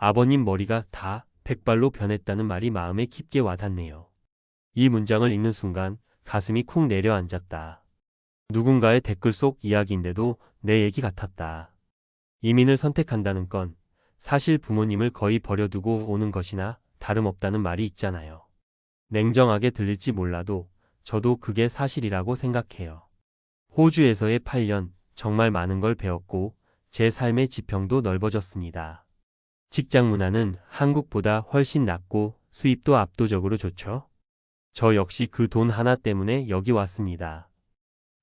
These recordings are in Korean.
아버님 머리가 다 백발로 변했다는 말이 마음에 깊게 와닿네요. 이 문장을 읽는 순간 가슴이 쿵 내려앉았다. 누군가의 댓글 속 이야기인데도 내 얘기 같았다. 이민을 선택한다는 건 사실 부모님을 거의 버려두고 오는 것이나 다름없다는 말이 있잖아요. 냉정하게 들릴지 몰라도 저도 그게 사실이라고 생각해요. 호주에서의 8년 정말 많은 걸 배웠고 제 삶의 지평도 넓어졌습니다. 직장 문화는 한국보다 훨씬 낫고 수입도 압도적으로 좋죠. 저 역시 그 돈 하나 때문에 여기 왔습니다.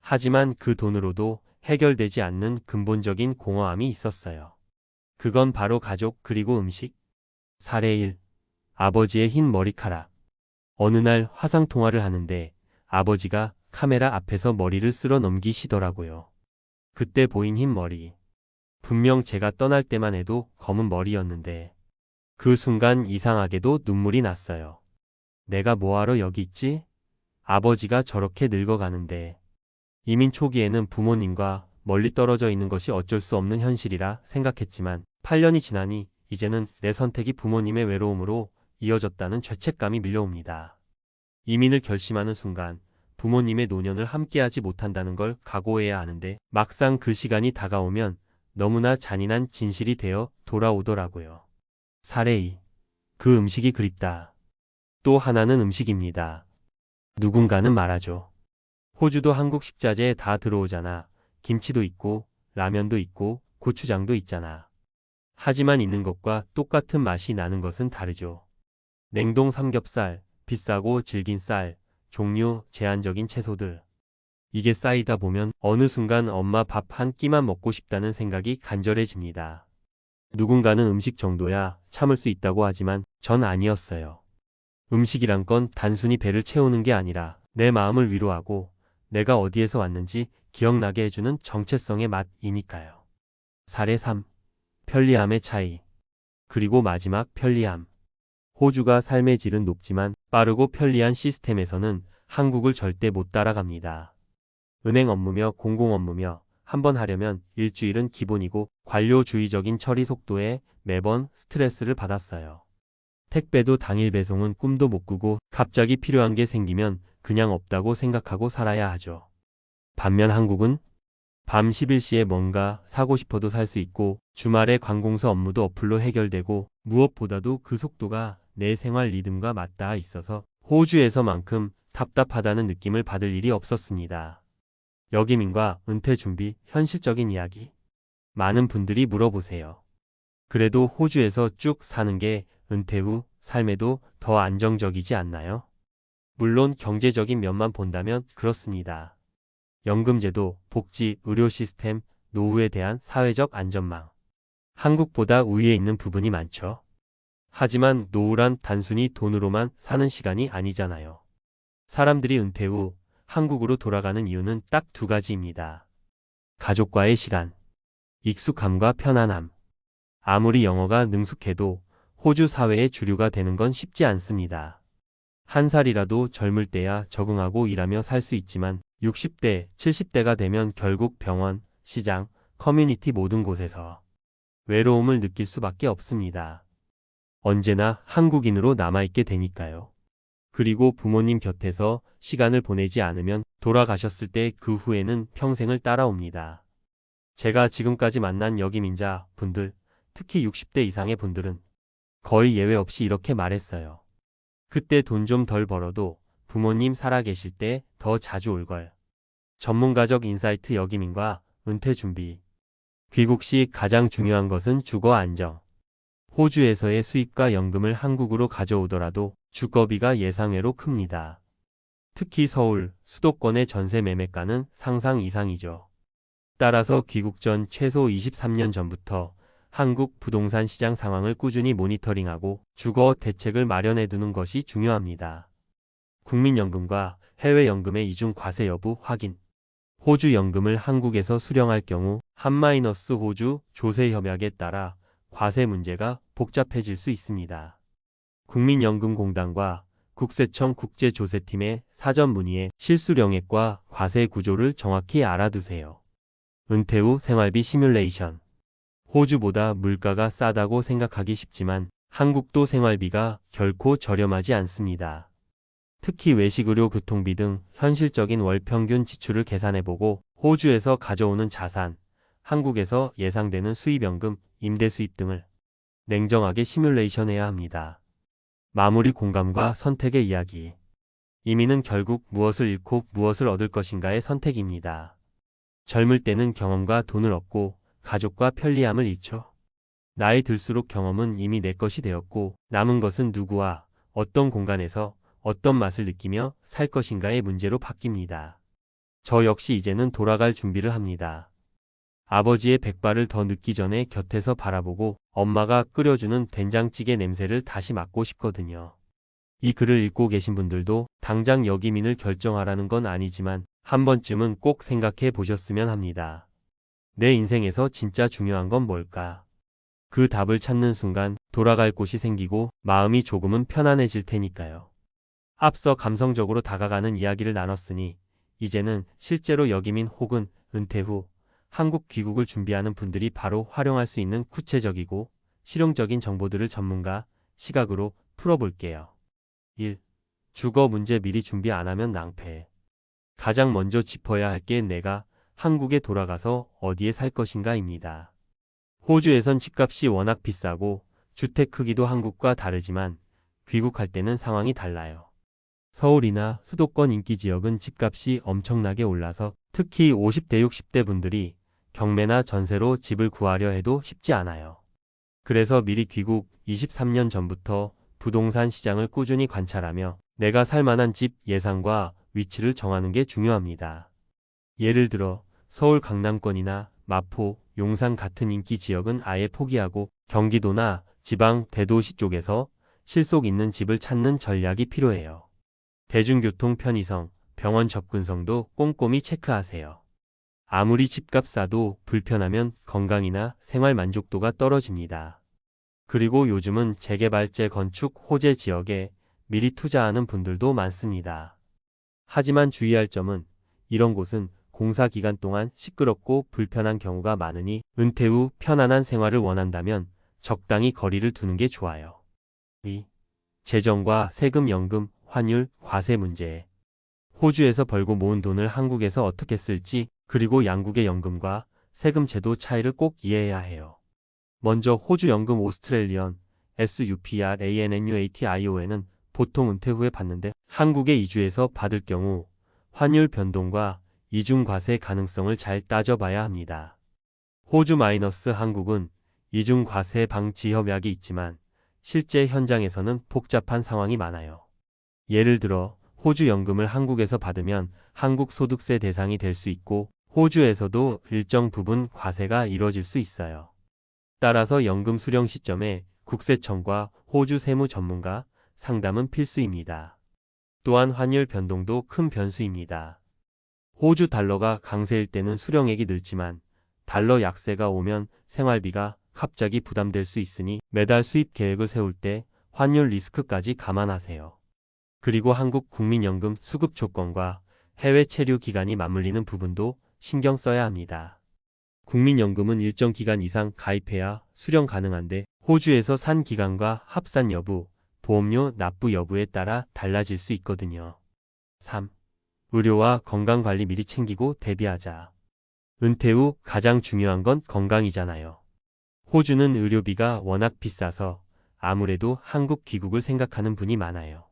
하지만 그 돈으로도 해결되지 않는 근본적인 공허함이 있었어요. 그건 바로 가족 그리고 음식. 사례 1. 아버지의 흰 머리카락. 어느 날 화상통화를 하는데 아버지가 카메라 앞에서 머리를 쓸어 넘기시더라고요. 그때 보인 흰 머리. 분명 제가 떠날 때만 해도 검은 머리였는데 그 순간 이상하게도 눈물이 났어요. 내가 뭐하러 여기 있지? 아버지가 저렇게 늙어가는데. 이민 초기에는 부모님과 멀리 떨어져 있는 것이 어쩔 수 없는 현실이라 생각했지만 8년이 지나니 이제는 내 선택이 부모님의 외로움으로 이어졌다는 죄책감이 밀려옵니다. 이민을 결심하는 순간 부모님의 노년을 함께하지 못한다는 걸 각오해야 하는데 막상 그 시간이 다가오면 너무나 잔인한 진실이 되어 돌아오더라고요. 사례 2. 그 음식이 그립다. 또 하나는 음식입니다. 누군가는 말하죠. 호주도 한국 식자재에 다 들어오잖아. 김치도 있고 라면도 있고 고추장도 있잖아. 하지만 있는 것과 똑같은 맛이 나는 것은 다르죠. 냉동 삼겹살, 비싸고 질긴 쌀, 종류 제한적인 채소들. 이게 쌓이다 보면 어느 순간 엄마 밥 한 끼만 먹고 싶다는 생각이 간절해집니다. 누군가는 음식 정도야 참을 수 있다고 하지만 전 아니었어요. 음식이란 건 단순히 배를 채우는 게 아니라 내 마음을 위로하고 내가 어디에서 왔는지 기억나게 해주는 정체성의 맛이니까요. 사례 3. 편리함의 차이. 그리고 마지막 편리함. 호주가 삶의 질은 높지만 빠르고 편리한 시스템에서는 한국을 절대 못 따라갑니다. 은행 업무며 공공 업무며 한번 하려면 일주일은 기본이고 관료주의적인 처리 속도에 매번 스트레스를 받았어요. 택배도 당일 배송은 꿈도 못 꾸고 갑자기 필요한 게 생기면 그냥 없다고 생각하고 살아야 하죠. 반면 한국은 밤 11시에 뭔가 사고 싶어도 살 수 있고 주말에 관공서 업무도 어플로 해결되고 무엇보다도 그 속도가 내 생활 리듬과 맞닿아 있어서 호주에서만큼 답답하다는 느낌을 받을 일이 없었습니다. 역이민과 은퇴 준비, 현실적인 이야기. 많은 분들이 물어보세요. 그래도 호주에서 쭉 사는 게 은퇴 후 삶에도 더 안정적이지 않나요? 물론 경제적인 면만 본다면 그렇습니다. 연금제도, 복지, 의료 시스템, 노후에 대한 사회적 안전망. 한국보다 우위에 있는 부분이 많죠. 하지만 노후란 단순히 돈으로만 사는 시간이 아니잖아요. 사람들이 은퇴 후 한국으로 돌아가는 이유는 딱 두 가지입니다. 가족과의 시간, 익숙함과 편안함. 아무리 영어가 능숙해도 호주 사회의 주류가 되는 건 쉽지 않습니다. 한 살이라도 젊을 때야 적응하고 일하며 살 수 있지만 60대, 70대가 되면 결국 병원, 시장, 커뮤니티 모든 곳에서 외로움을 느낄 수밖에 없습니다. 언제나 한국인으로 남아있게 되니까요. 그리고 부모님 곁에서 시간을 보내지 않으면 돌아가셨을 때 그 후에는 평생을 따라옵니다. 제가 지금까지 만난 역이민자 분들, 특히 60대 이상의 분들은 거의 예외 없이 이렇게 말했어요. 그때 돈 좀 덜 벌어도 부모님 살아계실 때 더 자주 올걸. 전문가적 인사이트 역이민과 은퇴 준비. 귀국 시 가장 중요한 것은 주거 안정. 호주에서의 수입과 연금을 한국으로 가져오더라도 주거비가 예상외로 큽니다. 특히 서울, 수도권의 전세 매매가는 상상 이상이죠. 따라서 귀국 전 최소 23년 전부터 한국 부동산 시장 상황을 꾸준히 모니터링하고 주거 대책을 마련해 두는 것이 중요합니다. 국민연금과 해외연금의 이중 과세 여부 확인. 호주 연금을 한국에서 수령할 경우 한마이너스 호주 조세협약에 따라 과세 문제가 복잡해질 수 있습니다. 국민연금공단과 국세청 국제조세팀의 사전 문의에 실수령액과 과세 구조를 정확히 알아두세요. 은퇴 후 생활비 시뮬레이션. 호주보다 물가가 싸다고 생각하기 쉽지만 한국도 생활비가 결코 저렴하지 않습니다. 특히 외식의료 교통비 등 현실적인 월 평균 지출을 계산해보고 호주에서 가져오는 자산, 한국에서 예상되는 수입연금, 임대 수입 등을 냉정하게 시뮬레이션해야 합니다. 마무리 공감과 선택의 이야기. 이민은 결국 무엇을 잃고 무엇을 얻을 것인가의 선택입니다. 젊을 때는 경험과 돈을 얻고 가족과 편리함을 잃죠. 나이 들수록 경험은 이미 내 것이 되었고 남은 것은 누구와 어떤 공간에서 어떤 맛을 느끼며 살 것인가의 문제로 바뀝니다. 저 역시 이제는 돌아갈 준비를 합니다. 아버지의 백발을 더 늦기 전에 곁에서 바라보고 엄마가 끓여주는 된장찌개 냄새를 다시 맡고 싶거든요. 이 글을 읽고 계신 분들도 당장 여기민을 결정하라는 건 아니지만 한 번쯤은 꼭 생각해 보셨으면 합니다. 내 인생에서 진짜 중요한 건 뭘까? 그 답을 찾는 순간 돌아갈 곳이 생기고 마음이 조금은 편안해질 테니까요. 앞서 감성적으로 다가가는 이야기를 나눴으니 이제는 실제로 여기민 혹은 은퇴 후 한국 귀국을 준비하는 분들이 바로 활용할 수 있는 구체적이고 실용적인 정보들을 전문가 시각으로 풀어볼게요. 1. 주거 문제 미리 준비 안 하면 낭패. 가장 먼저 짚어야 할 게 내가 한국에 돌아가서 어디에 살 것인가입니다. 호주에선 집값이 워낙 비싸고 주택 크기도 한국과 다르지만 귀국할 때는 상황이 달라요. 서울이나 수도권 인기 지역은 집값이 엄청나게 올라서 특히 50대 60대 분들이 경매나 전세로 집을 구하려 해도 쉽지 않아요. 그래서 미리 귀국 23년 전부터 부동산 시장을 꾸준히 관찰하며 내가 살 만한 집 예상과 위치를 정하는 게 중요합니다. 예를 들어 서울 강남권이나 마포, 용산 같은 인기 지역은 아예 포기하고 경기도나 지방 대도시 쪽에서 실속 있는 집을 찾는 전략이 필요해요. 대중교통 편의성, 병원 접근성도 꼼꼼히 체크하세요. 아무리 집값 싸도 불편하면 건강이나 생활 만족도가 떨어집니다. 그리고 요즘은 재개발, 재건축, 호재 지역에 미리 투자하는 분들도 많습니다. 하지만 주의할 점은 이런 곳은 공사 기간 동안 시끄럽고 불편한 경우가 많으니 은퇴 후 편안한 생활을 원한다면 적당히 거리를 두는 게 좋아요. 2. 재정과 세금, 연금, 환율, 과세 문제. 호주에서 벌고 모은 돈을 한국에서 어떻게 쓸지 그리고 양국의 연금과 세금 제도 차이를 꼭 이해해야 해요. 먼저 호주 연금 오스트레일리언 SUPRANNUATION은 보통 은퇴 후에 받는데 한국에 이주해서 받을 경우 환율 변동과 이중과세 가능성을 잘 따져봐야 합니다. 호주 마이너스 한국은 이중과세 방지 협약이 있지만 실제 현장에서는 복잡한 상황이 많아요. 예를 들어 호주 연금을 한국에서 받으면 한국 소득세 대상이 될 수 있고 호주에서도 일정 부분 과세가 이뤄질 수 있어요. 따라서 연금 수령 시점에 국세청과 호주 세무 전문가 상담은 필수입니다. 또한 환율 변동도 큰 변수입니다. 호주 달러가 강세일 때는 수령액이 늘지만 달러 약세가 오면 생활비가 갑자기 부담될 수 있으니 매달 수입 계획을 세울 때 환율 리스크까지 감안하세요. 그리고 한국 국민연금 수급 조건과 해외 체류 기간이 맞물리는 부분도 신경 써야 합니다. 국민연금은 일정 기간 이상 가입해야 수령 가능한데 호주에서 산 기간과 합산 여부, 보험료 납부 여부에 따라 달라질 수 있거든요. 3. 의료와 건강관리 미리 챙기고 대비하자. 은퇴 후 가장 중요한 건 건강이잖아요. 호주는 의료비가 워낙 비싸서 아무래도 한국 귀국을 생각하는 분이 많아요.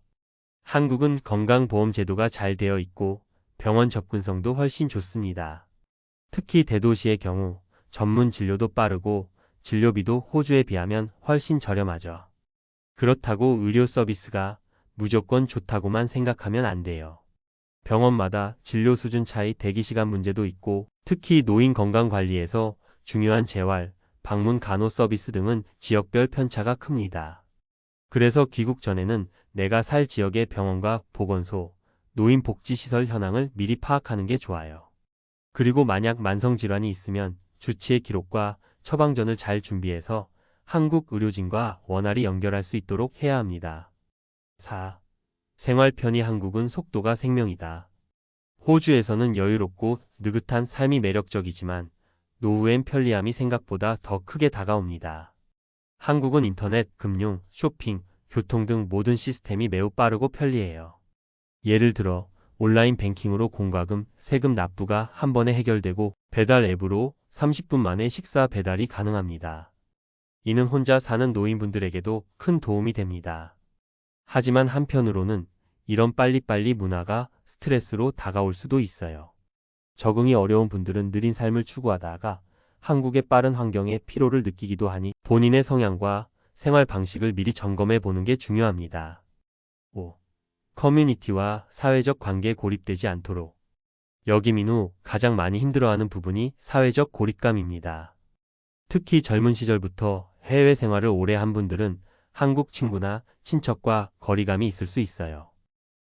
한국은 건강보험 제도가 잘 되어 있고 병원 접근성도 훨씬 좋습니다. 특히 대도시의 경우 전문 진료도 빠르고 진료비도 호주에 비하면 훨씬 저렴하죠. 그렇다고 의료 서비스가 무조건 좋다고만 생각하면 안 돼요. 병원마다 진료 수준 차이, 대기시간 문제도 있고 특히 노인 건강관리에서 중요한 재활, 방문 간호 서비스 등은 지역별 편차가 큽니다. 그래서 귀국 전에는 내가 살 지역의 병원과 보건소, 노인복지시설 현황을 미리 파악하는 게 좋아요. 그리고 만약 만성질환이 있으면 주치의 기록과 처방전을 잘 준비해서 한국 의료진과 원활히 연결할 수 있도록 해야 합니다. 4. 생활 편의. 한국은 속도가 생명이다. 호주에서는 여유롭고 느긋한 삶이 매력적이지만 노후엔 편리함이 생각보다 더 크게 다가옵니다. 한국은 인터넷, 금융, 쇼핑, 교통 등 모든 시스템이 매우 빠르고 편리해요. 예를 들어 온라인 뱅킹으로 공과금, 세금 납부가 한 번에 해결되고 배달 앱으로 30분 만에 식사 배달이 가능합니다. 이는 혼자 사는 노인분들에게도 큰 도움이 됩니다. 하지만 한편으로는 이런 빨리빨리 문화가 스트레스로 다가올 수도 있어요. 적응이 어려운 분들은 느린 삶을 추구하다가 한국의 빠른 환경에 피로를 느끼기도 하니 본인의 성향과 생활 방식을 미리 점검해 보는 게 중요합니다. 5. 커뮤니티와 사회적 관계에 고립되지 않도록. 역이민 후 가장 많이 힘들어하는 부분이 사회적 고립감입니다. 특히 젊은 시절부터 해외 생활을 오래 한 분들은 한국 친구나 친척과 거리감이 있을 수 있어요.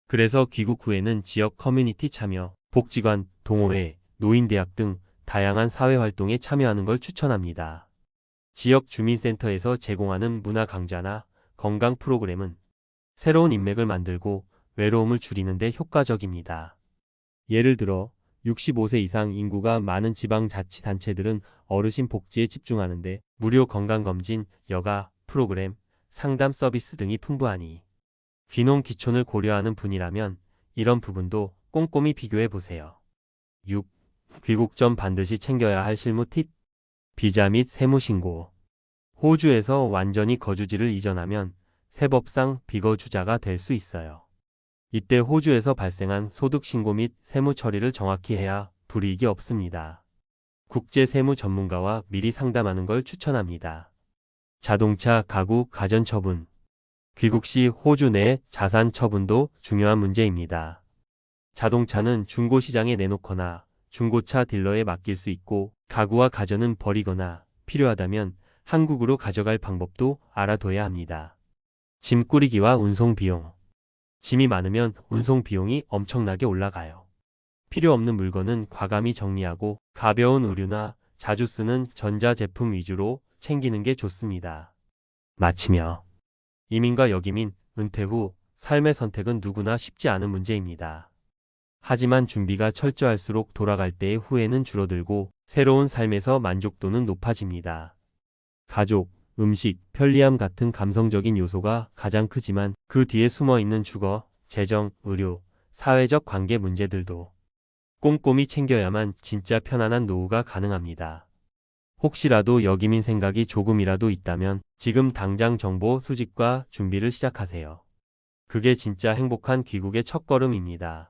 그래서 귀국 후에는 지역 커뮤니티 참여, 복지관, 동호회, 노인대학 등 다양한 사회활동에 참여하는 걸 추천합니다. 지역 주민센터에서 제공하는 문화 강좌나 건강 프로그램은 새로운 인맥을 만들고 외로움을 줄이는 데 효과적입니다. 예를 들어 65세 이상 인구가 많은 지방자치단체들은 어르신 복지에 집중하는데 무료 건강검진, 여가 프로그램, 상담 서비스 등이 풍부하니 귀농 귀촌을 고려하는 분이라면 이런 부분도 꼼꼼히 비교해 보세요. 6. 귀국 전 반드시 챙겨야 할 실무 팁. 비자 및 세무 신고. 호주에서 완전히 거주지를 이전하면 세법상 비거주자가 될 수 있어요. 이때 호주에서 발생한 소득 신고 및 세무 처리를 정확히 해야 불이익이 없습니다. 국제 세무 전문가와 미리 상담하는 걸 추천합니다. 자동차, 가구, 가전 처분. 귀국 시 호주 내 자산 처분도 중요한 문제입니다. 자동차는 중고시장에 내놓거나 중고차 딜러에 맡길 수 있고 가구와 가전은 버리거나 필요하다면 한국으로 가져갈 방법도 알아둬야 합니다. 짐 꾸리기와 운송 비용. 짐이 많으면 운송 비용이 엄청나게 올라가요. 필요 없는 물건은 과감히 정리하고 가벼운 의류나 자주 쓰는 전자제품 위주로 챙기는 게 좋습니다. 마치며 이민과 역이민, 은퇴 후 삶의 선택은 누구나 쉽지 않은 문제입니다. 하지만 준비가 철저할수록 돌아갈 때의 후회는 줄어들고 새로운 삶에서 만족도는 높아집니다. 가족, 음식, 편리함 같은 감성적인 요소가 가장 크지만 그 뒤에 숨어있는 주거, 재정, 의료, 사회적 관계 문제들도 꼼꼼히 챙겨야만 진짜 편안한 노후가 가능합니다. 혹시라도 역이민 생각이 조금이라도 있다면 지금 당장 정보 수집과 준비를 시작하세요. 그게 진짜 행복한 귀국의 첫걸음입니다.